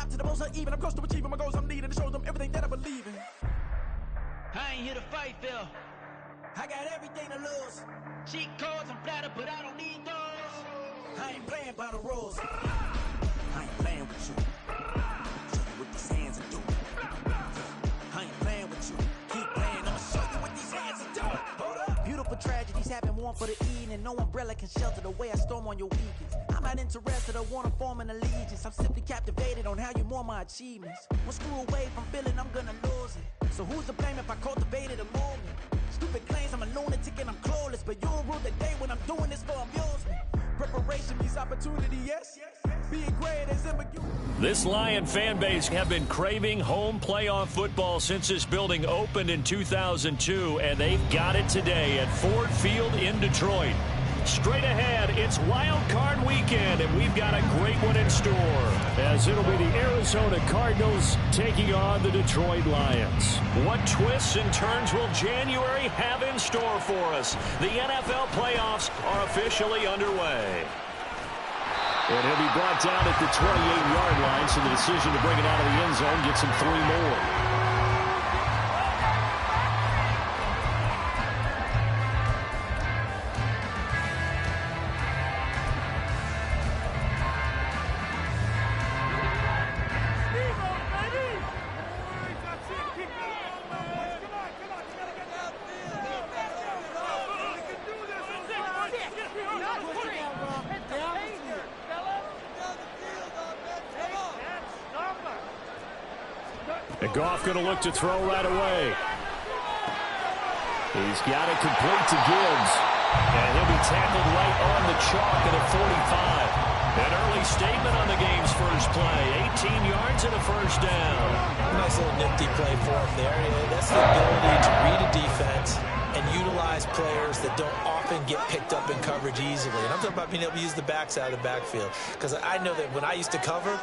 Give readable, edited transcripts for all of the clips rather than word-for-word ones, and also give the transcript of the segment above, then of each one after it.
top to the most uneven. I'm close to achieving my goals. I'm needing to show them everything that I believe in. I ain't here to fight, Phil. I got everything to lose. Cheat codes, I'm flattered, but I don't need those. I ain't playing by the rules. I ain't playing with you. Show you what these hands are doing. I ain't playing with you. Keep playing, I'ma show you what these hands are doing. Hold up. Beautiful tragedies happen, one for the evening. No umbrella can shelter the way I storm on your weekends. I'm not interested, I wanna form an allegiance. I'm simply captivated on how you more my achievements. One screw away from feeling I'm gonna lose it. So who's to blame if I cultivated a movement? Stupid claims I'm a lunatic and I'm clueless, but you'll rule the day when I'm doing this for amusement. Preparation means opportunity, yes. Being great is ambiguity. This Lion fan base have been craving home playoff football since this building opened in 2002, and they've got it today at Ford Field in Detroit. Straight ahead, it's Wild Card Weekend, and we've got a great one in store, as it'll be the Arizona Cardinals taking on the Detroit Lions. What twists and turns will January have in store for us? The NFL playoffs are officially underway. And he'll be brought down at the 28-yard line, so the decision to bring it out of the end zone gets him 3 more. And Goff going to look to throw right away. He's got it complete to Gibbs. And he'll be tackled right on the chalk at a 45. An early statement on the game's first play. 18 yards and a first down. Nice little nifty play for him there. That's the ability to read a defense and utilize players that don't often get picked up in coverage easily. And I'm talking about being able to use the backs out of the backfield. Because I know that when I used to cover,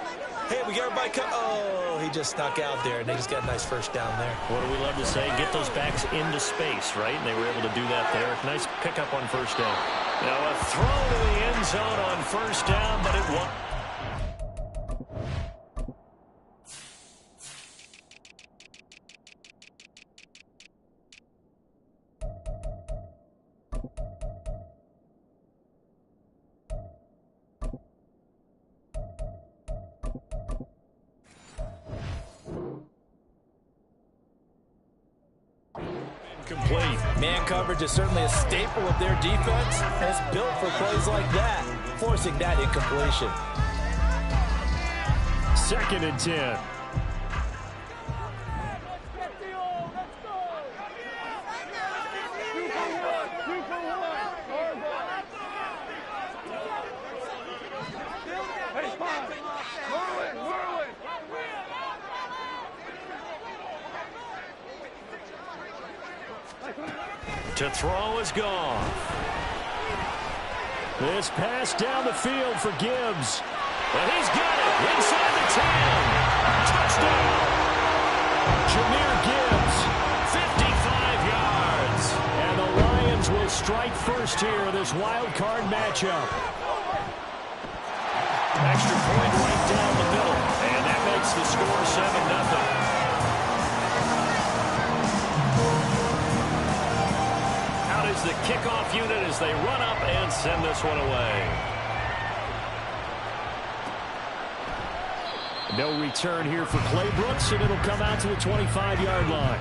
hey, we get everybody cut. Oh, he just snuck out there, and they just got a nice first down there. What do we love to say? Get those backs into space, right? And they were able to do that there. Nice pickup on first down. Now a throw to the end zone on first down, but it won't. Complete. Man coverage is certainly a staple of their defense, and it's built for plays like that, forcing that incompletion. 2nd and 10. To throw is gone. This pass down the field for Gibbs. And he's got it inside the 10. Touchdown. Jahmyr Gibbs, 55 yards. And the Lions will strike first here in this wild card matchup. Extra point right down the middle. And that makes the score 7-0. The kickoff unit as they run up and send this one away. No return here for Clay Brooks, and it'll come out to the 25-yard line.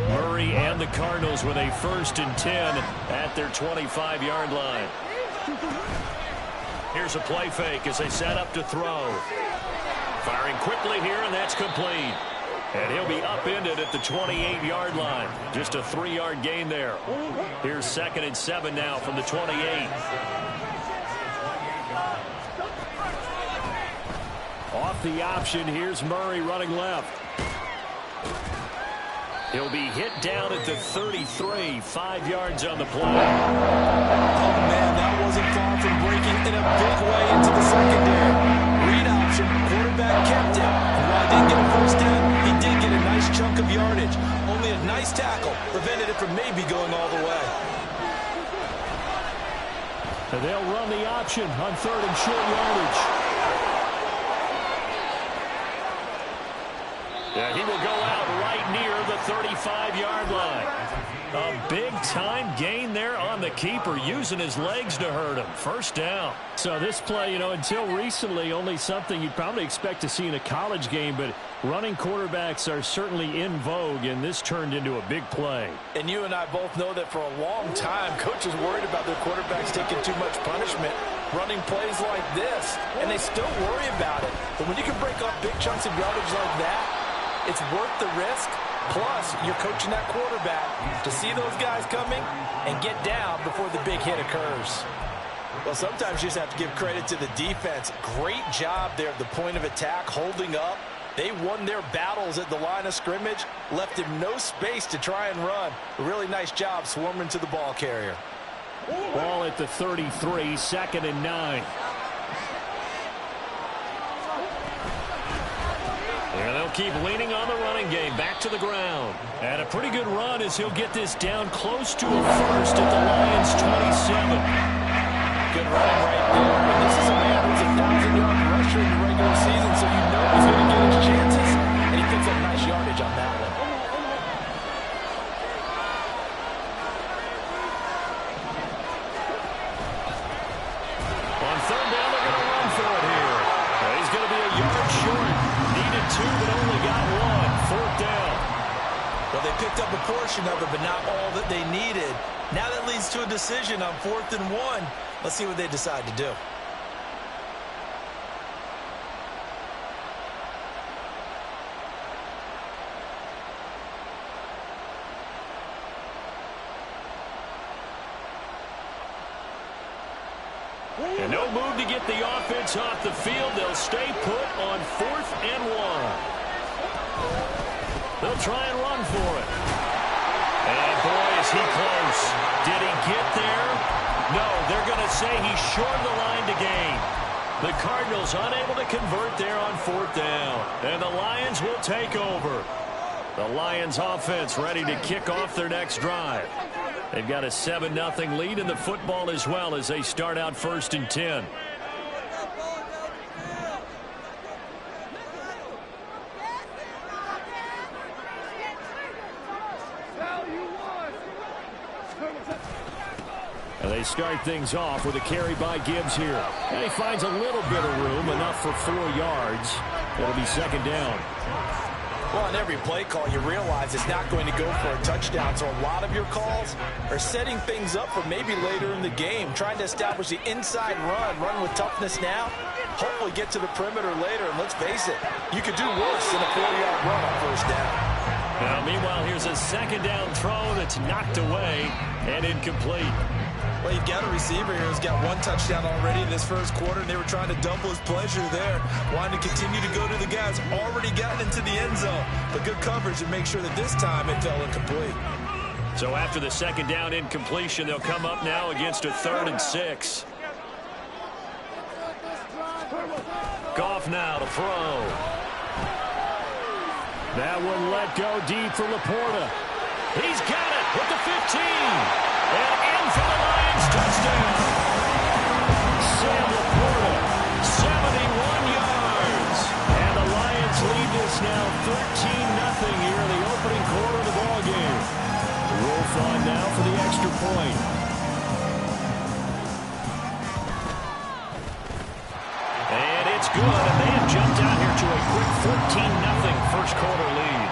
Murray and the Cardinals with a 1st and 10 at their 25-yard line. Here's a play fake as they set up to throw. Firing quickly here, and that's complete. And he'll be upended at the 28-yard line. Just a 3-yard gain there. Here's 2nd and 7 now from the 28. Off the option, here's Murray running left. He'll be hit down at the 33, 5 yards on the play. Oh, man, that wasn't far from breaking in a big way into the secondary. Read option, quarterback kept it. And while he didn't get a first down, he did get a nice chunk of yards. yardage. Only a nice tackle prevented it from maybe going all the way. And they'll run the option on 3rd and short yardage. Yeah, he will go out right near the 35-yard line. A big-time gain there on the keeper, using his legs to hurt him. First down. So this play, until recently, only something you'd probably expect to see in a college game, but running quarterbacks are certainly in vogue, and this turned into a big play. And you and I both know that for a long time, coaches worried about their quarterbacks taking too much punishment, running plays like this, and they still worry about it. But when you can break off big chunks of yardage like that, it's worth the risk. Plus, you're coaching that quarterback to see those guys coming and get down before the big hit occurs. Well, sometimes you just have to give credit to the defense. Great job there at the point of attack, holding up. They won their battles at the line of scrimmage, left him no space to try and run. A really nice job swarming to the ball carrier. Ball at the 33, 2nd and 9. And they'll keep leaning on the running game. Back to the ground. And a pretty good run as he'll get this down close to a first at the Lions' 27. Good running right there. And this is a man who's a 1,000-yard rusher in the regular season, so you know he's going to get his chances. And he picks up nice yardage on that one. On 3rd down, they're going to run for it here. He's going to be a yard short. Needed 2, but only got 1. 4th down. Well, they picked up a portion of it, but not all that they needed. Now that leads to a decision on 4th and 1. Let's see what they decide to do. And no move to get the offense off the field. They'll stay put on 4th and 1. They'll try and run for it. And boy, is he close. Did he get there? No, they're going to say he's short of the line to gain. The Cardinals unable to convert there on 4th down. And the Lions will take over. The Lions offense ready to kick off their next drive. They've got a 7-0 lead in the football as well as they start out 1st and 10. And they start things off with a carry by Gibbs here. And he finds a little bit of room, enough for 4 yards. It'll be 2nd down. Well, on every play call, you realize it's not going to go for a touchdown. So a lot of your calls are setting things up for maybe later in the game, trying to establish the inside run with toughness now, hopefully get to the perimeter later. And let's face it, you could do worse than a 4-yard run on 1st down. Now, meanwhile, here's a 2nd down throw that's knocked away and incomplete. Well, you've got a receiver here who's got 1 touchdown already in this 1st quarter, and they were trying to double his pleasure there, wanting to continue to go to the guys already gotten into the end zone. But good coverage to make sure that this time it fell incomplete. So after the 2nd down incompletion, they'll come up now against a 3rd and 6. Goff now to throw. That one let go deep for Laporta. He's got it with the 15. And in for the Lions touchdown. Sam Laporta, 71 yards. And the Lions lead this now 13-0 here in the opening quarter of the ballgame. Wolf on now for the extra point. And it's good, and they have jumped out here to a quick 14-0 first quarter lead.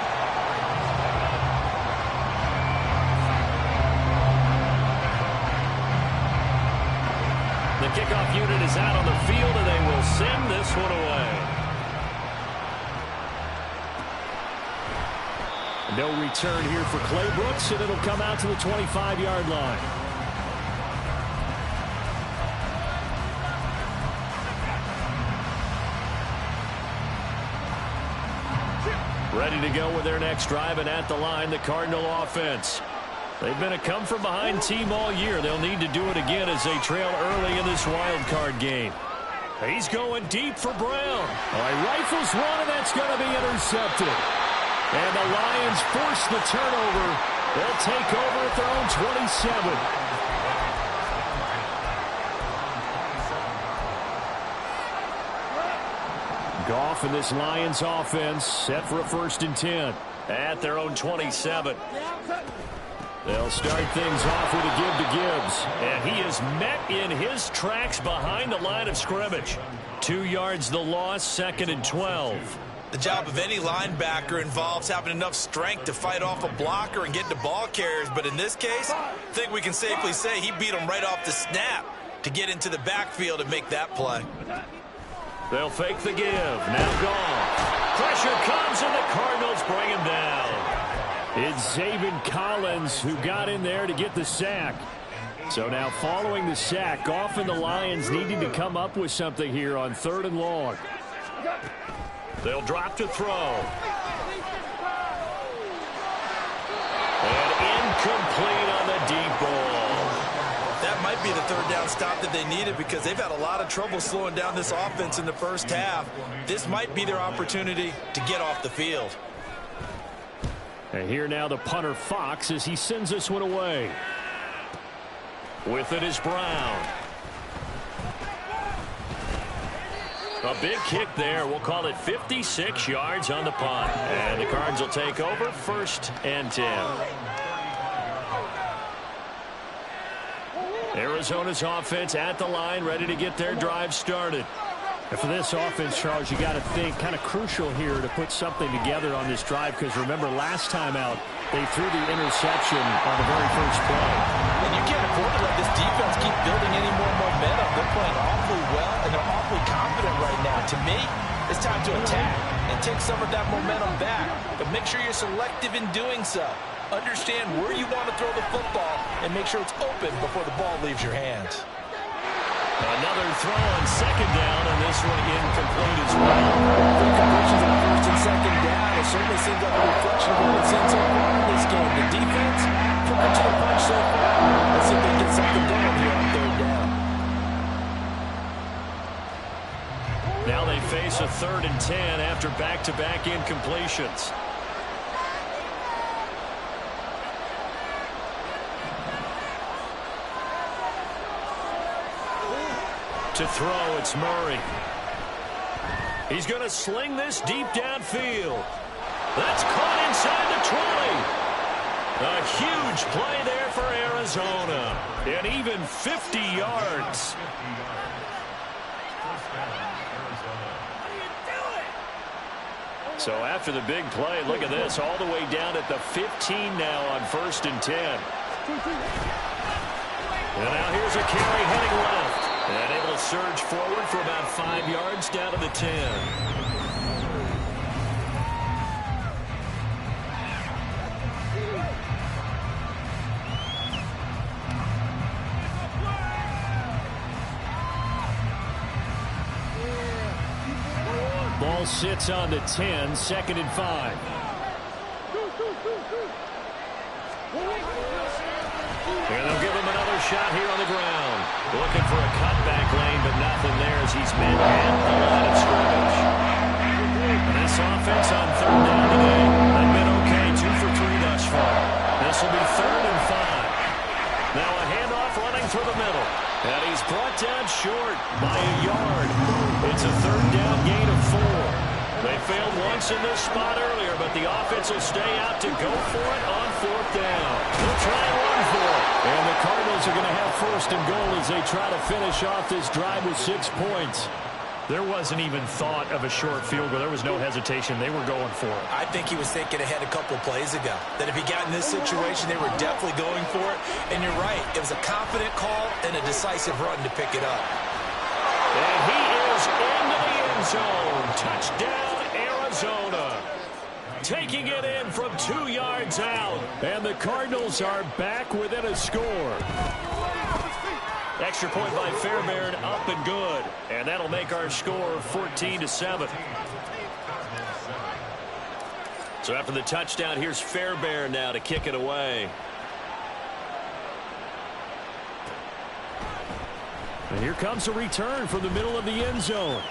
The kickoff unit is out on the field, and they will send this one away. No return here for Clay Brooks, and it'll come out to the 25-yard line. Ready to go with their next drive, and at the line, the Cardinal offense. They've been a come-from-behind team all year. They'll need to do it again as they trail early in this wild card game. He's going deep for Brown. All right, rifles one, and that's going to be intercepted. And the Lions force the turnover. They'll take over at their own 27. Goff and this Lions offense set for a 1st and 10 at their own 27. They'll start things off with a give to Gibbs. And he is met in his tracks behind the line of scrimmage. 2 yards the loss, 2nd and 12. The job of any linebacker involves having enough strength to fight off a blocker and get to ball carriers. But in this case, I think we can safely say he beat him right off the snap to get into the backfield and make that play. They'll fake the give. Now Goff. Pressure comes and the Cardinals bring him down. It's Zaven Collins who got in there to get the sack. So now following the sack, Goff and the Lions needing to come up with something here on 3rd and long. They'll drop to throw. And incomplete on the deep ball. That might be the 3rd down stop that they needed because they've had a lot of trouble slowing down this offense in the first half. This might be their opportunity to get off the field. And here now the punter Fox as he sends this one away. With it is Brown. A big kick there. We'll call it 56 yards on the punt. And the Cards will take over 1st and 10. Arizona's offense at the line, ready to get their drive started. And for this offense, Charles, you got to think kind of crucial here to put something together on this drive because remember last time out they threw the interception on the very first play. And you can't afford to let this defense keep building any more momentum. They're playing awfully well and they're awfully confident right now. To me, it's time to attack and take some of that momentum back. But make sure you're selective in doing so. Understand where you want to throw the football and make sure it's open before the ball leaves your hands. Another throw on 2nd down, and this one incomplete as well. The completions on 1st and 2nd down. It certainly seems like a reflection of what we've seen so far in this game. The defense took it to the punch so far. Let's see if they can get something done here on 3rd down. Now they face a 3rd and 10 after back-to-back incompletions. To throw, it's Murray. He's going to sling this deep downfield. That's caught inside the 20. A huge play there for Arizona. And even 50 yards. So after the big play, look at this, all the way down at the 15 now on 1st and 10. And now here's a carry heading left. And able to surge forward for about 5 yards down to the 10. Ball sits on the 10, 2nd and 5. And they'll give him another shot here on the ground. Looking for a cutback lane, but nothing there as he's met at the line of scrimmage. And this offense on 3rd down today has been okay, 2 for 3 thus far. This will be 3rd and 5. Now a handoff running through the middle. And he's brought down short by a yard. It's a 3rd down gain of 4. They failed once in this spot earlier, but the offense will stay out to go for it on 4th down. They'll try and run for it. And the Cardinals are going to have 1st and goal as they try to finish off this drive with 6 points. There wasn't even thought of a short field goal. There was no hesitation. They were going for it. I think he was thinking ahead a couple plays ago. That if he got in this situation, they were definitely going for it. And you're right. It was a confident call and a decisive run to pick it up. And he is into the end zone. Touchdown, Arizona. Taking it in from 2 yards out. And the Cardinals are back within a score. Extra point by Fairbairn, up and good. And that'll make our score 14-7. So after the touchdown, here's Fairbairn now to kick it away. And here comes a return from the middle of the end zone.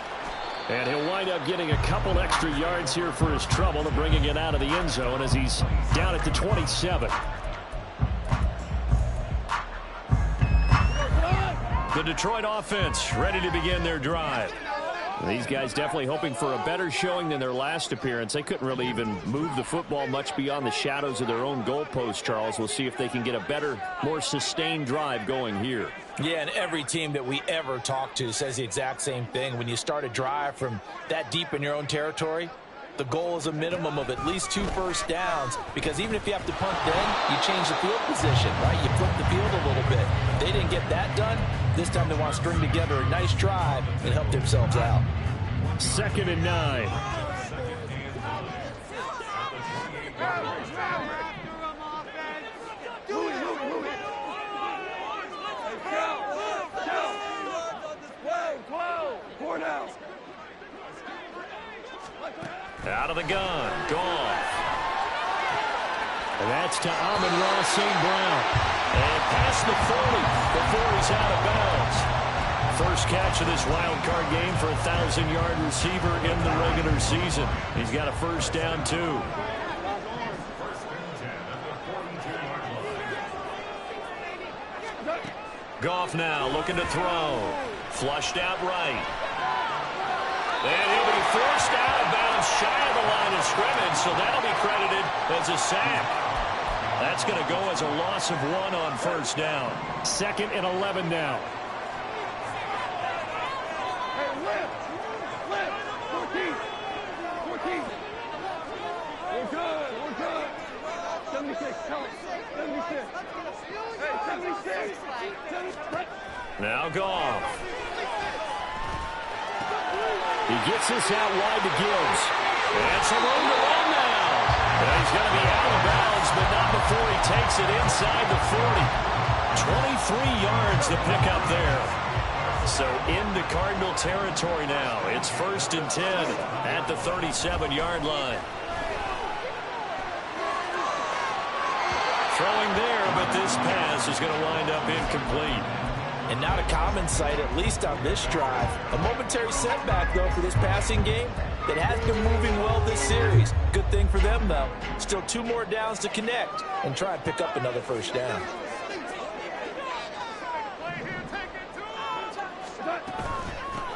And he'll wind up getting a couple extra yards here for his trouble and bringing it out of the end zone as he's down at the 27. The Detroit offense ready to begin their drive. These guys definitely hoping for a better showing than their last appearance. They couldn't really even move the football much beyond the shadows of their own goalpost, Charles. We'll see if they can get a better, more sustained drive going here. Yeah, and every team that we ever talk to says the exact same thing. When you start a drive from that deep in your own territory, the goal is a minimum of at least 2 first downs, because even if you have to punt then, you change the field position, right? You flip the field a little bit. They didn't get that done. This time they want to string together a nice drive and help themselves out. 2nd and 9. Out of the gun, Goff. And that's to Amon-Ra St. Brown. And past the 40 before he's out of bounds. First catch of this wild card game for a 1,000-yard receiver in the regular season. He's got a first down, too. Goff now looking to throw. Flushed out right. And he'll be forced out of bounds shy of the line of scrimmage, so that'll be credited as a sack. That's going to go as a loss of 1 on first down. 2nd and 11 now. Hey, Flip, 14. We're good. 76, come on, 76. Hey, 76. Now Goff. He gets this out wide to Gibbs. And some room to run now. And he's going to be out of bounds, but not before he takes it inside the 40. 23 yards to pick up there. So into Cardinal territory now. It's 1st and 10 at the 37-yard line. Throwing there, but this pass is going to wind up incomplete. And not a common sight, at least on this drive. A momentary setback, though, for this passing game that has been moving well this series. Good thing for them, though. Still 2 more downs to connect and try and pick up another first down.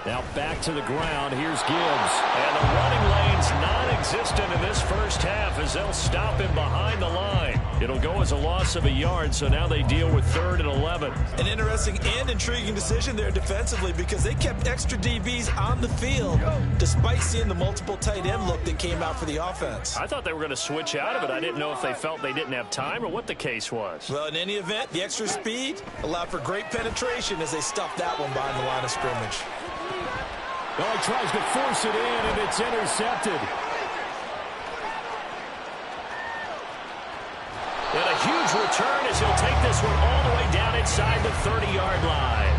Now back to the ground. Here's Gibbs. And the running lane's non-existent in this first half as they'll stop him behind the line. It'll go as a loss of a yard, so now they deal with 3rd and 11. An interesting and intriguing decision there defensively, because they kept extra DBs on the field despite seeing the multiple tight end look that came out for the offense. I thought they were going to switch out of it. I didn't know if they felt they didn't have time or what the case was. Well, in any event, the extra speed allowed for great penetration as they stuffed that one behind the line of scrimmage. Well, he tries to force it in, and it's intercepted. And a huge return as he'll take this one all the way down inside the 30-yard line.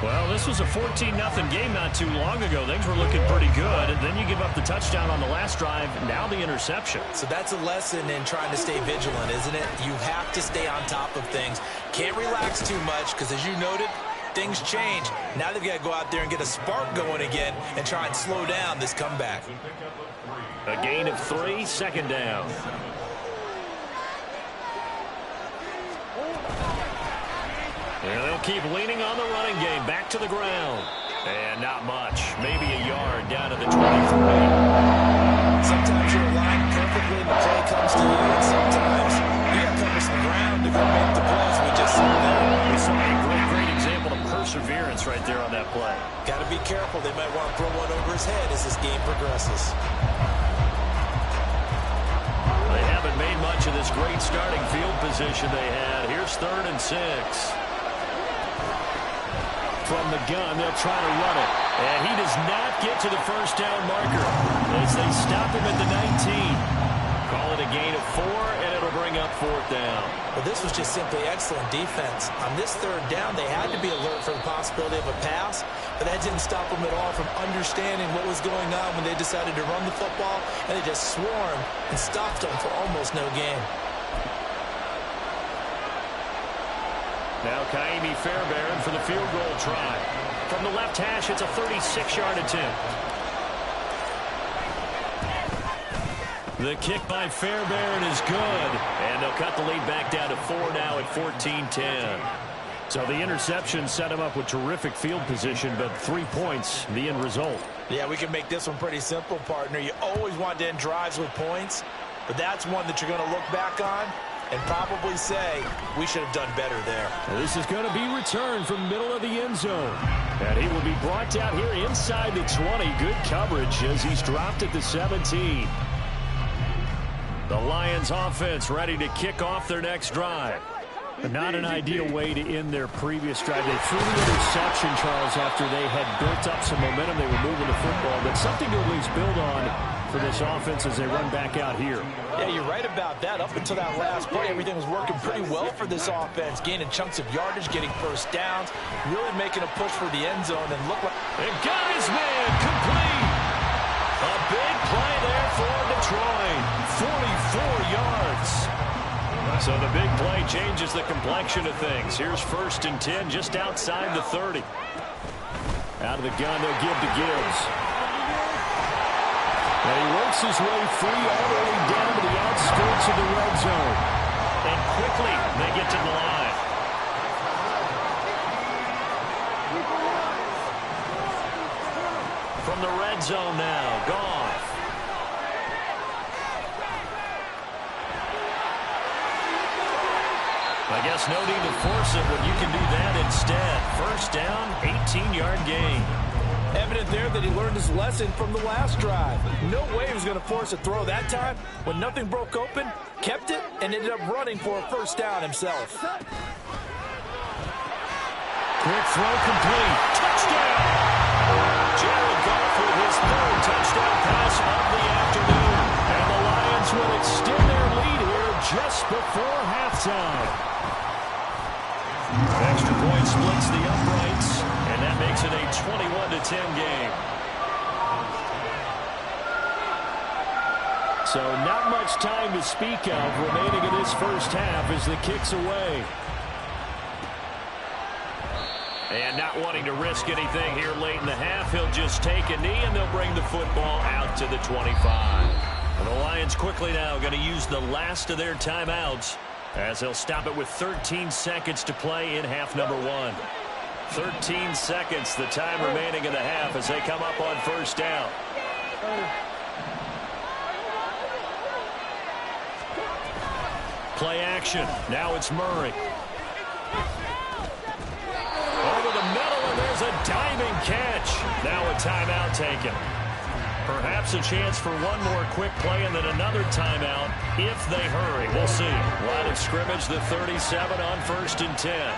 Well, this was a 14-0 game not too long ago. Things were looking pretty good, and then you give up the touchdown on the last drive, now the interception. So that's a lesson in trying to stay vigilant, isn't it? You have to stay on top of things. Can't relax too much, because as you noted, things change. Now they've got to go out there and get a spark going again and try and slow down this comeback. A gain of 3, 2nd down. And they'll keep leaning on the running game. Back to the ground. And not much. Maybe a yard down to the 23. Sometimes you're aligned perfectly and the play comes to you, and sometimes you got to cover some ground to go make the plays. We just saw that. We saw a great example of perseverance right there on that play. Got to be careful. They might want to throw one over his head as this game progresses. They haven't made much of this great starting field position they had. Here's 3rd and 6. From the gun, they'll try to run it. And he does not get to the first down marker as they stop him at the 19. Call it a gain of 4, and it'll bring up 4th down. Well, this was just simply excellent defense. On this 3rd down, they had to be alert for the possibility of a pass, but that didn't stop them at all from understanding what was going on when they decided to run the football, and they just swarmed and stopped them for almost no gain. Now Kaimi Fairbairn for the field goal try. From the left hash, it's a 36-yard attempt. The kick by Fairbairn is good. And they'll cut the lead back down to 4 now at 14-10. So the interception set him up with terrific field position, but 3 points, the end result. Yeah, we can make this one pretty simple, partner. You always want to end drives with points, but that's one that you're going to look back on and probably say, we should have done better there. This is going to be returned from middle of the end zone. And he will be brought down here inside the 20. Good coverage as he's dropped at the 17. The Lions offense ready to kick off their next drive. Not an ideal way to end their previous drive. They threw the interception, Charles, after they had built up some momentum. They were moving the football, but something to at least build on for this offense as they run back out here. Yeah, you're right about that. Up until that last play, everything was working pretty well for this offense, gaining chunks of yardage, getting first downs, really making a push for the end zone, and look like... And got his man complete. A big play there for Detroit. 44 yards. So the big play changes the complexion of things. Here's 1st and 10 just outside the 30. Out of the gun, they'll give to Gibbs. And he works his way free all the way down to the outskirts of the red zone. And quickly, they get to the line. From the red zone now, Goff. I guess no need to force it when you can do that instead. 1st down, 18-yard gain. Evident there that he learned his lesson from the last drive. No way he was going to force a throw that time. When nothing broke open, kept it, and ended up running for a 1st down himself. Quick throw complete. Touchdown! Jared Goff with his 3rd touchdown pass of the afternoon. And the Lions will extend their lead here just before halftime. Extra point splits the uprights, and that makes it a 21-10 game. So not much time to speak of remaining in this first half as the kick's away. And not wanting to risk anything here late in the half, he'll just take a knee, and they'll bring the football out to the 25. And the Lions quickly now going to use the last of their timeouts as they'll stop it with 13 seconds to play in half number 1. 13 seconds, the time remaining in the half as they come up on 1st down. Play action. Now it's Murray. Over the middle, and there's a diving catch. Now a timeout taken. Perhaps a chance for one more quick play and then another timeout if they hurry. We'll see. Line of scrimmage, the 37 on 1st and 10.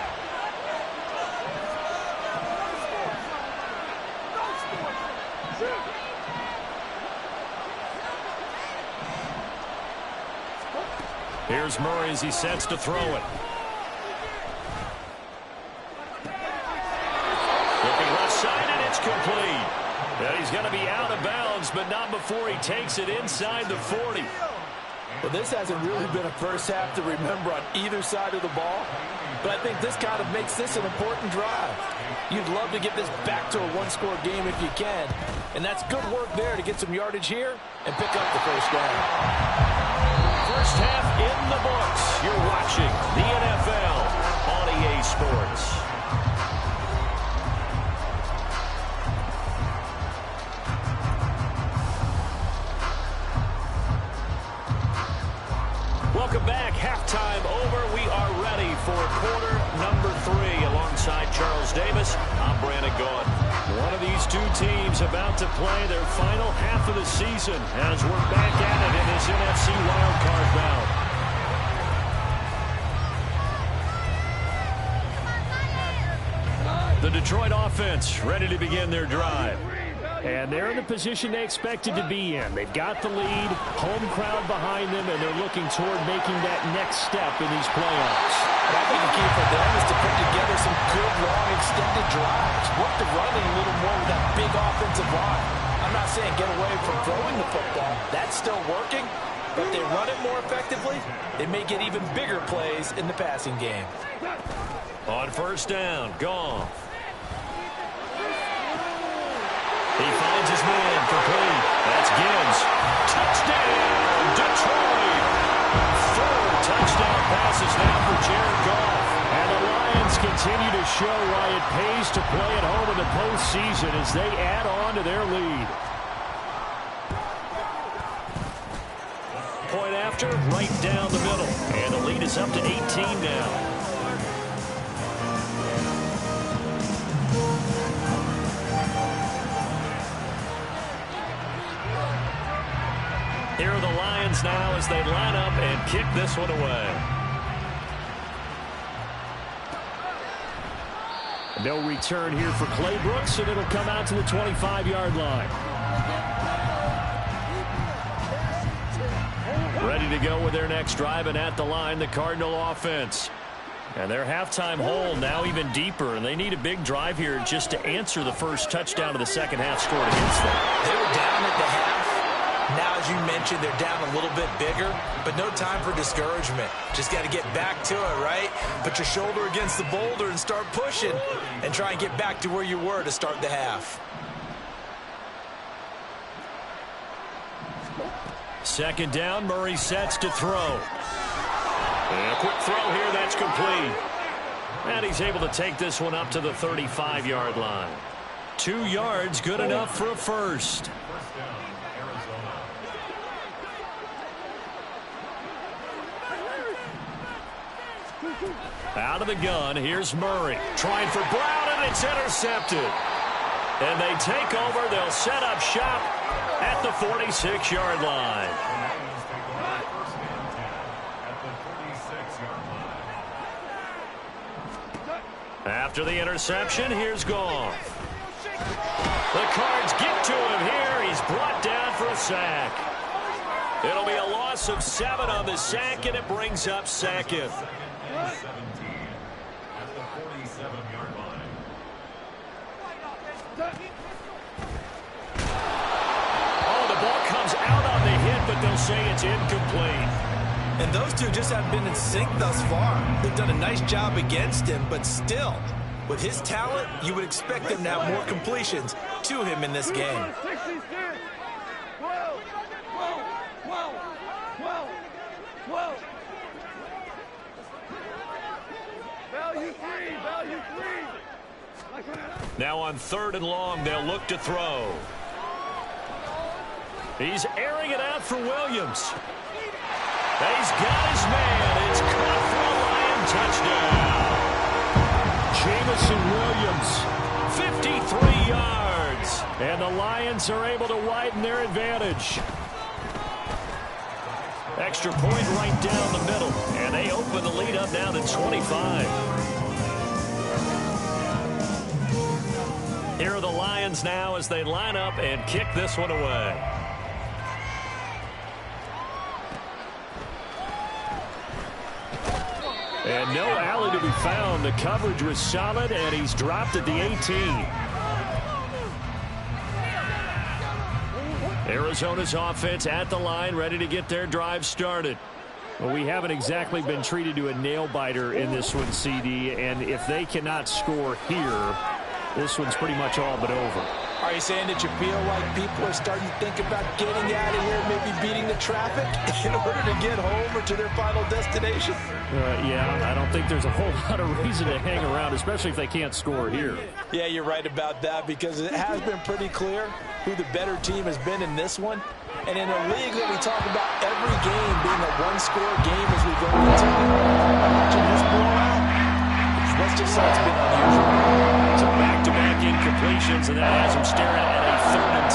Here's Murray as he sets to throw it. Looking left side, and it's complete. And he's going to be out of bounds, but not before he takes it inside the 40. Well, this hasn't really been a first half to remember on either side of the ball, but I think this kind of makes this an important drive. You'd love to get this back to a one-score game if you can, and that's good work there to get some yardage here and pick up the 1st down. First half in the books. You're watching the NFL on EA Sports. Welcome back. Halftime over. We are ready for quarter number 3 alongside Charles Davis. I'm Brandon Gaudin. One of these two teams about to play their final half of the season as we're back at it in this NFC wildcard bout. The Detroit offense ready to begin their drive. And they're in the position they expected to be in. They've got the lead, home crowd behind them, and they're looking toward making that next step in these playoffs. And I think the key for them is to put together some good, long, extended drives. Work the running a little more with that big offensive line. I'm not saying get away from throwing the football. That's still working. But if they run it more effectively, they may get even bigger plays in the passing game. On 1st down, Goff. He finds his man complete. That's Gibbs. Touchdown, continue to show why it pays to play at home in the postseason as they add on to their lead. Point after, right down the middle. And the lead is up to 18 now. Here are the Lions now as they line up and kick this one away. No return here for Clay Brooks, and it'll come out to the 25-yard line. Ready to go with their next drive, and at the line, the Cardinal offense. And their halftime hole now even deeper, and they need a big drive here just to answer the first touchdown of the second half scored against them. They were down at the half. Now, as you mentioned, they're down a little bit bigger, but no time for discouragement. Just got to get back to it, right? Put your shoulder against the boulder and start pushing and try and get back to where you were to start the half. Second down, Murray sets to throw. And a quick throw here, that's complete. And he's able to take this one up to the 35-yard line. 2 yards, good enough for a first. Out of the gun, here's Murray. Trying for Brown, and it's intercepted. And they take over. They'll set up shop at the 46-yard line. After the interception, here's Goff. The Cards get to him here. He's brought down for a sack. It'll be a loss of 7 on the sack, and it brings up second. 17 at the 47-yard line. Oh, the ball comes out on the hit, but they'll say it's incomplete. And those two just haven't been in sync thus far. They've done a nice job against him, but still, with his talent, you would expect them to have more completions to him in this game. 12, 12. Value three. Now on 3rd and long, they'll look to throw. He's airing it out for Williams. He's got his man. It's caught for a Lion touchdown. Jamison Williams, 53 yards. And the Lions are able to widen their advantage. Extra point right down the middle. And they open the lead up now to 25. Here are the Lions now as they line up and kick this one away. And no alley to be found. The coverage was solid, and he's dropped at the 18. Arizona's offense at the line, ready to get their drive started. Well, we haven't exactly been treated to a nail-biter in this one, CD, and if they cannot score here, this one's pretty much all but over. Are you saying that you feel like people are starting to think about getting out of here, maybe beating the traffic in order to get home or to their final destination? Yeah, I don't think there's a whole lot of reason to hang around, especially if they can't score here. Yeah, you're right about that because it has been pretty clear who the better team has been in this one. And in a league that we talk about every game being a one-score game as we go into it, watching this blowout, let's just say it's been unusual. So back-to-back incompletions, and that has him staring at a 3rd and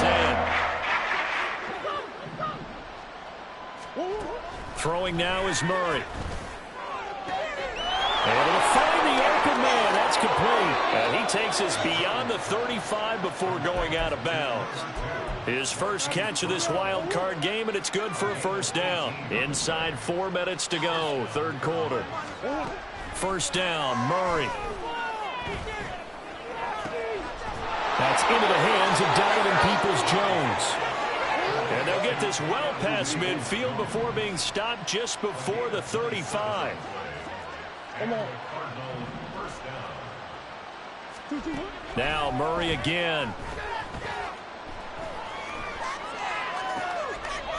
10. Throwing now is Murray. Able to find the open man. That's complete. And he takes us beyond the 35 before going out of bounds. His first catch of this wild card game, and it's good for a first down. Inside 4 minutes to go, 3rd quarter. First down, Murray. That's into the hands of Donovan Peoples-Jones. And they'll get this well past midfield before being stopped just before the 35. Now Murray again.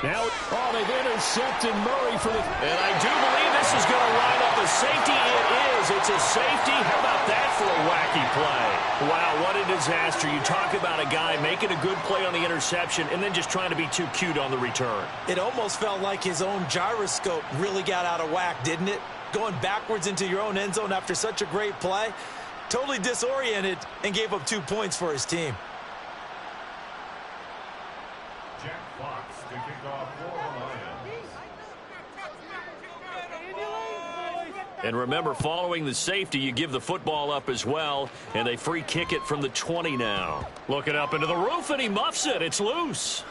Now, they've intercepted Murray for the... And I do believe this is going to line up a safety. It is. It's a safety. How about that for a wacky play? Wow, what a disaster. You talk about a guy making a good play on the interception and then just trying to be too cute on the return. It almost felt like his own gyroscope really got out of whack, didn't it? Going backwards into your own end zone after such a great play. Totally disoriented and gave up 2 points for his team. Jack Fox to kick off for the Lions. And remember, following the safety, you give the football up as well, and they free kick it from the 20 now. Looking up into the roof, and he muffs it. It's loose.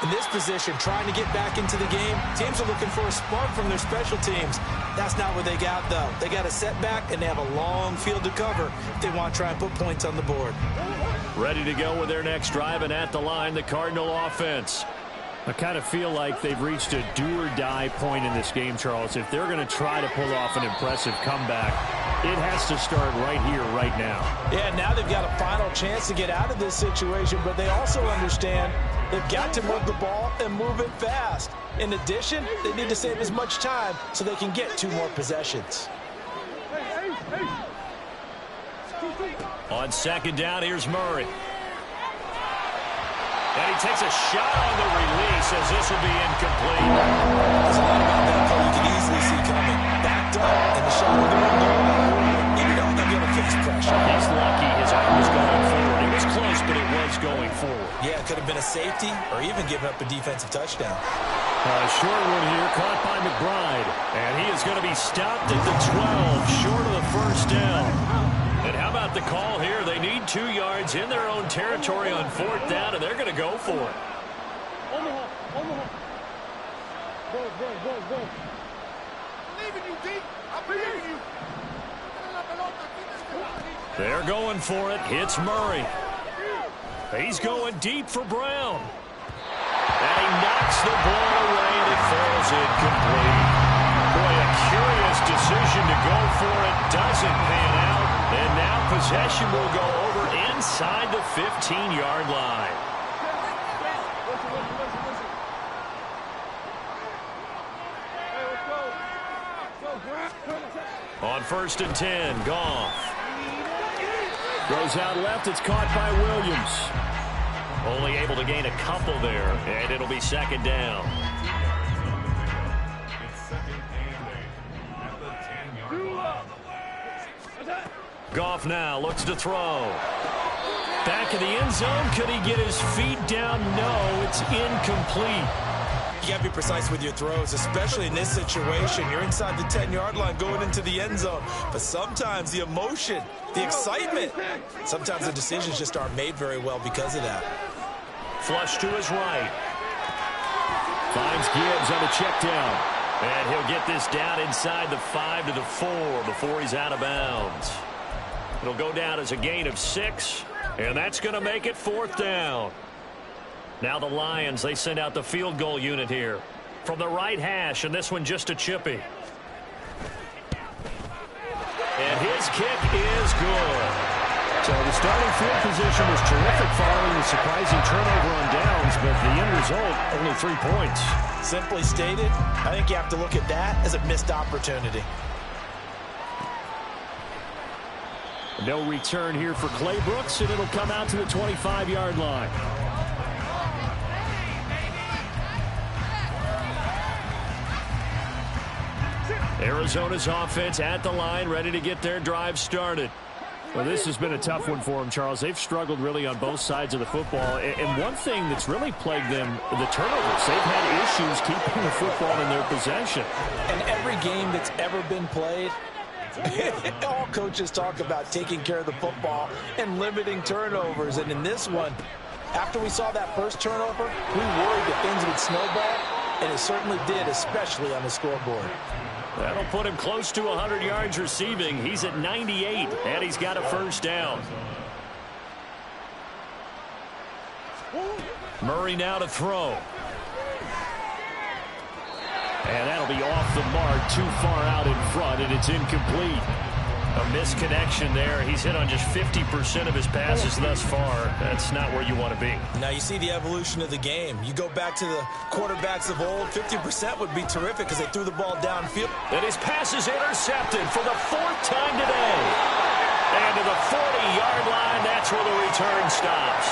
In this position, trying to get back into the game, teams are looking for a spark from their special teams. That's not what they got, though. They got a setback, and they have a long field to cover if they want to try and put points on the board. Ready to go with their next drive, and at the line, the Cardinal offense. I kind of feel like they've reached a do-or-die point in this game, Charles. If they're going to try to pull off an impressive comeback, it has to start right here, right now. Yeah, now they've got a final chance to get out of this situation, but they also understand they've got to move the ball and move it fast. In addition, they need to save as much time so they can get 2 more possessions. On second down, here's Murray. And he takes a shot on the release as this will be incomplete. There's a lot about that play you can easily see coming. Backed up, and the shot with the window. You know they're going to face pressure. He's lucky his arm was going forward. It was close, but it was going forward. Yeah, it could have been a safety or even given up a defensive touchdown. Short one here, caught by McBride. And he is going to be stopped at the 12, short of the first down. And how about the call here? They need 2 yards in their own territory on 4th down, and they're going to go for it. Go. Believe in you, D. I believe in you. They're going for it. Hits Murray. He's going deep for Brown. And he knocks the ball away, and it falls incomplete. Boy, a curious decision to go for it. Doesn't pan out. And now possession will go over inside the 15-yard line. On 1st and 10, Goff. Goes out left. It's caught by Williams. Only able to gain a couple there, and it'll be 2nd down. It's 2nd and 8 at the 10-yard line. Goff now looks to throw. Back in the end zone. Could he get his feet down? No, it's incomplete. You got to be precise with your throws, especially in this situation. You're inside the 10-yard line going into the end zone. But sometimes the emotion, the excitement, sometimes the decisions just aren't made very well because of that. Flush to his right. Finds Gibbs on the check down. And he'll get this down inside the 5 to the 4 before he's out of bounds. It'll go down as a gain of 6, and that's going to make it 4th down. Now the Lions, they send out the field goal unit here from the right hash, and this one just a chippy. And his kick is good. So the starting field position was terrific following the surprising turnover on downs, but the end result, only 3 points. Simply stated, I think you have to look at that as a missed opportunity. No return here for Clay Brooks, and it'll come out to the 25-yard line. Arizona's offense at the line, ready to get their drive started. Well, this has been a tough one for them, Charles. They've struggled really on both sides of the football. And one thing that's really plagued them, the turnovers. They've had issues keeping the football in their possession. And every game that's ever been played, all coaches talk about taking care of the football and limiting turnovers. And in this one, after we saw that first turnover, we worried that things would snowball, and it certainly did, especially on the scoreboard. That'll put him close to 100 yards receiving. He's at 98, and he's got a first down. Murray now to throw. And that'll be off the mark, too far out in front, and it's incomplete. A misconnection there. He's hit on just 50% of his passes thus far. That's not where you want to be. Now you see the evolution of the game. You go back to the quarterbacks of old, 50% would be terrific because they threw the ball downfield. And his pass is intercepted for the 4th time today. And to the 40-yard line, that's where the return stops.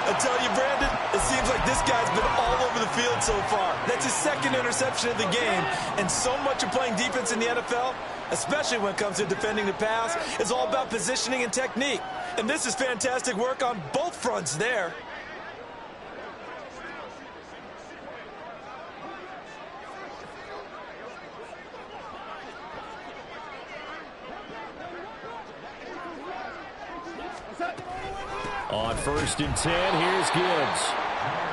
I tell you, Brandon, it seems like this guy's been all over the field so far. That's his 2nd interception of the game. And so much of playing defense in the NFL, especially when it comes to defending the pass, is all about positioning and technique. And this is fantastic work on both fronts there. On 1st and 10, here's Gibbs.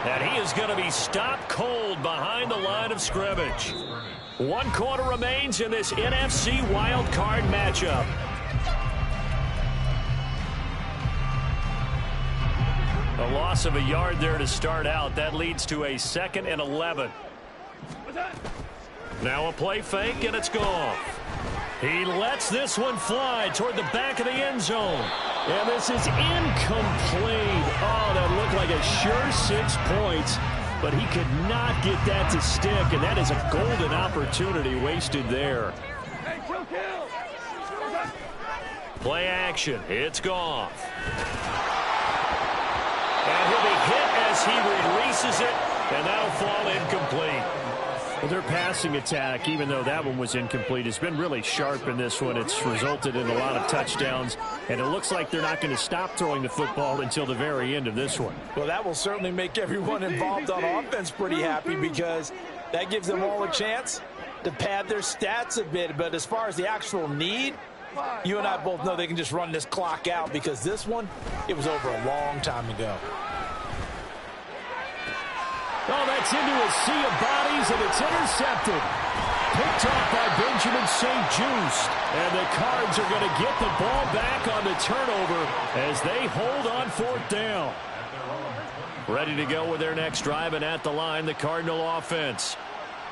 And he is going to be stopped cold behind the line of scrimmage. 1 quarter remains in this NFC wild card matchup. A loss of a yard there to start out. That leads to a 2nd and 11. Now a play fake, and it's gone. He lets this one fly toward the back of the end zone. And this is incomplete. Oh, that looked like a sure 6 points. But he could not get that to stick. And that is a golden opportunity wasted there. Play action. It's Goff. And he'll be hit as he releases it. And that'll fall incomplete. Well, their passing attack, even though that one was incomplete, has been really sharp in this one. It's resulted in a lot of touchdowns, and it looks like they're not going to stop throwing the football until the very end of this one. Well, that will certainly make everyone involved on offense pretty happy because that gives them all a chance to pad their stats a bit. But as far as the actual need, you and I both know they can just run this clock out because this one, it was over a long time ago. Oh, that's into a sea of bodies, and it's intercepted. Picked off by Benjamin St-Juste. And the Cards are going to get the ball back on the turnover as they hold on 4th down. Ready to go with their next drive, and at the line, the Cardinal offense.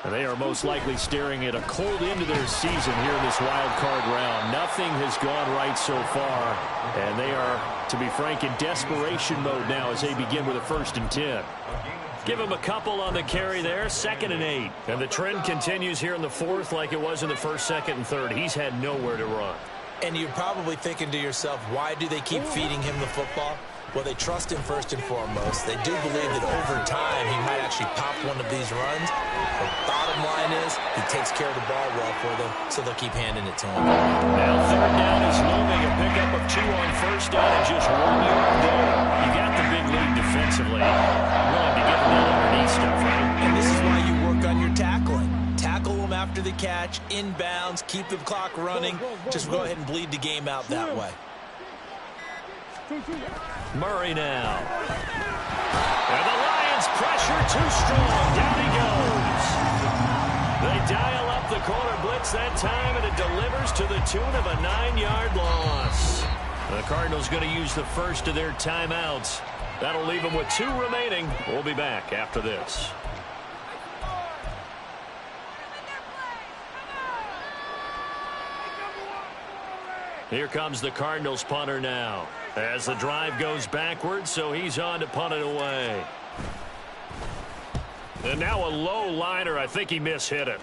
And they are most likely staring at a cold end of their season here in this wild card round. Nothing has gone right so far, and they are, to be frank, in desperation mode now as they begin with a 1st and 10. Give him a couple on the carry there, 2nd and 8. And the trend continues here in the 4th like it was in the 1st, 2nd, and 3rd. He's had nowhere to run. And you're probably thinking to yourself, why do they keep feeding him the football? Well, they trust him first and foremost. They do believe that over time he might actually pop one of these runs. The bottom line is he takes care of the ball well for them, so they'll keep handing it to him. Now 3rd down is looming. A pickup of 2 on 1st down and just 1 yard there. You got the big lead defensively. Willing to get them all underneath stuff, right? And this is why you work on your tackling. Tackle them after the catch, inbounds, keep the clock running. Just go ahead and bleed the game out that way. Murray now. And the Lions pressure too strong. Down he goes. They dial up the corner blitz that time, and it delivers to the tune of a 9-yard loss. The Cardinals going to use the first of their timeouts. That'll leave them with 2 remaining. We'll be back after this. Here comes the Cardinals punter now. As the drive goes backwards, so he's on to punt it away. And now a low liner. I think he mishit it.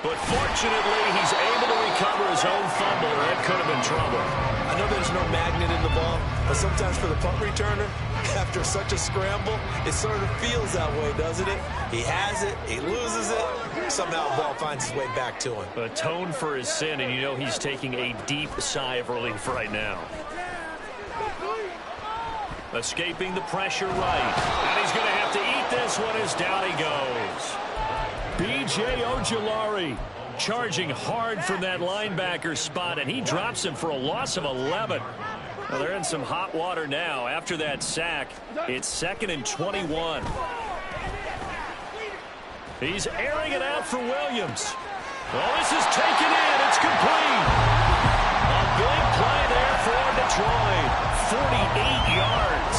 But fortunately, he's able to recover his own fumble, or it could have been trouble. I know there's no magnet in the ball, but sometimes for the punt returner, after such a scramble, it sort of feels that way, doesn't it? He has it, he loses it, somehow the ball finds its way back to him. Atone for his sin, and you know he's taking a deep sigh of relief right now. Escaping the pressure right. And he's going to have to eat this one as down he goes. B.J. Ojulari charging hard from that linebacker spot, and he drops him for a loss of 11. Well, they're in some hot water now. After that sack, it's 2nd and 21. He's airing it out for Williams. Well, this is taken in. It's complete. A big play there for Detroit. 48 yards.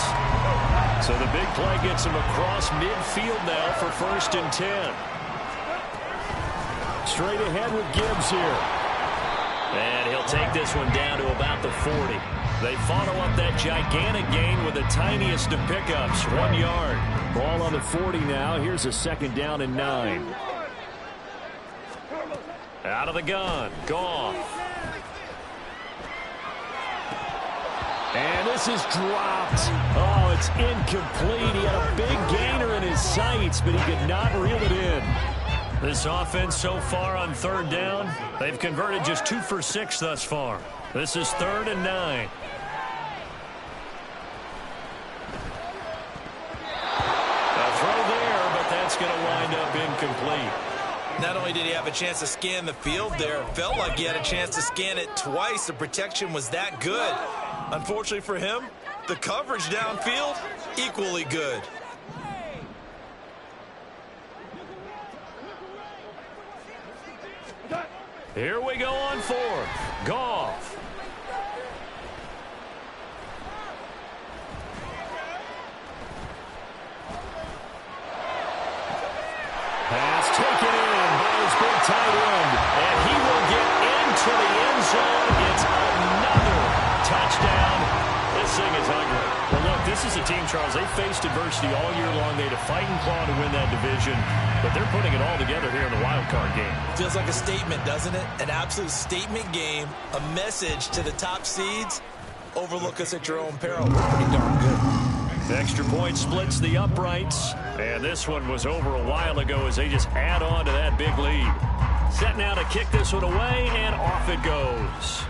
So the big play gets him across midfield now for 1st and 10. straight ahead with Gibbs here. And he'll take this one down to about the 40. They follow up that gigantic gain with the tiniest of pickups, 1 yard. Ball on the 40 now. Here's a 2nd down and 9. Out of the gun. Goff. And this is dropped. Oh, it's incomplete. He had a big gainer in his sights, but he could not reel it in. This offense so far on 3rd down, they've converted just 2 for 6 thus far. This is 3rd and 9. A throw there, but that's going to wind up incomplete. Not only did he have a chance to scan the field there, it felt like he had a chance to scan it twice. The protection was that good. Unfortunately for him, the coverage downfield, equally good. Here we go on 4th. Goff. Pass taken in by his big tight end. And he will get into the end zone. It's another touchdown. This thing is ugly. Well, look, this is a team, Charles, they faced adversity all year long. They had to fight and claw to win that division. But they're putting it all together here in the wild card game. Feels like a statement, doesn't it? An absolute statement game. A message to the top seeds. Overlook us at your own peril. We're pretty darn good. The extra point splits the uprights. And this one was over a while ago as they just add on to that big lead. Set now to kick this one away, and off it goes.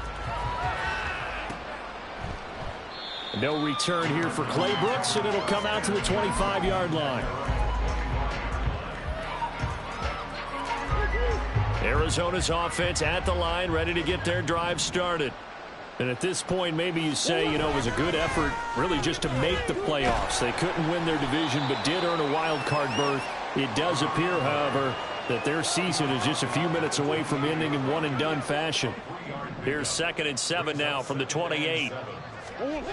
No return here for Clay Brooks, and it'll come out to the 25-yard line. Arizona's offense at the line, ready to get their drive started. And at this point, maybe you say, you know, it was a good effort really just to make the playoffs. They couldn't win their division, but did earn a wild card berth. It does appear, however, that their season is just a few minutes away from ending in one-and-done fashion. Here's 2nd and 7 now from the 28. And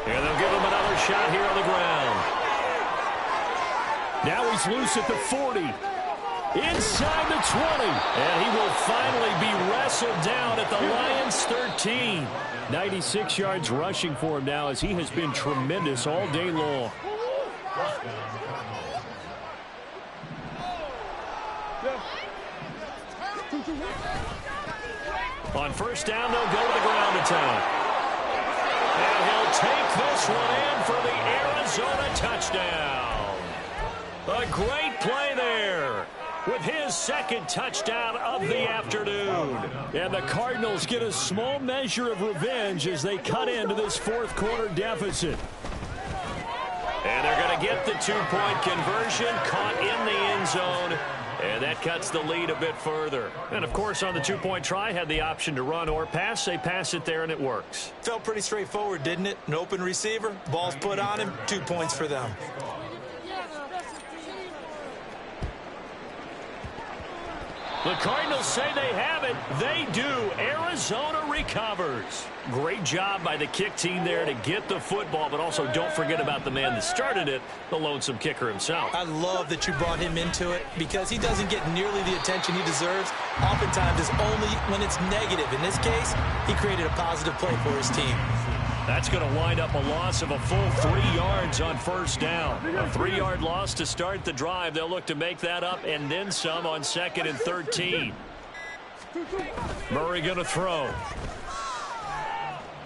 they'll give him another shot here on the ground. Now he's loose at the 40. Inside the 20. And he will finally be wrestled down at the Lions' 13. 96 yards rushing for him now as he has been tremendous all day long. On 1st down, they'll go to the ground attack. And he'll take this one in for the Arizona touchdown. A great play there with his 2nd touchdown of the afternoon. And the Cardinals get a small measure of revenge as they cut into this 4th quarter deficit. And they're going to get the 2-point conversion, caught in the end zone. And that cuts the lead a bit further. And, of course, on the 2-point try, had the option to run or pass. They pass it there, and it works. Felt pretty straightforward, didn't it? An open receiver, ball's put on him, 2 points for them. The Cardinals say they have it. They do. Arizona recovers. Great job by the kick team there to get the football, but also don't forget about the man that started it, the lonesome kicker himself. I love that you brought him into it because he doesn't get nearly the attention he deserves. Oftentimes it's only when it's negative. In this case, he created a positive play for his team. That's going to wind up a loss of a full 3 yards on 1st down. A 3-yard loss to start the drive. They'll look to make that up and then some on 2nd and 13. Murray going to throw.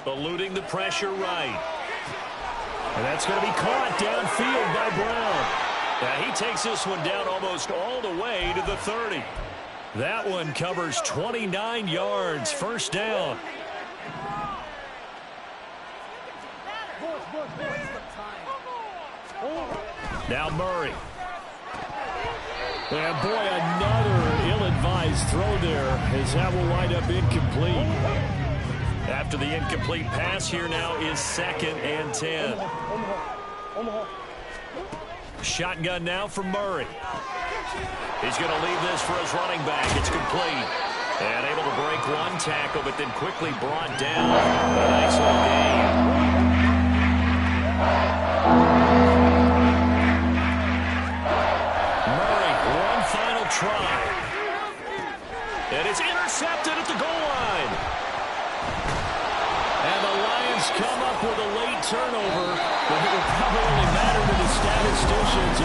Eluding the pressure right. And that's going to be caught downfield by Brown. Now he takes this one down almost all the way to the 30. That one covers 29 yards. 1st down. Now Murray. And boy, another ill-advised throw there as that will wind up incomplete. After the incomplete pass, here now is 2nd and 10. Shotgun now for Murray. He's going to leave this for his running back. It's complete. And able to break one tackle, but then quickly brought down. A nice little gain. Murray, one final try. at the goal line. And the Lions come up with a late turnover, but it will probably only matter to the statisticians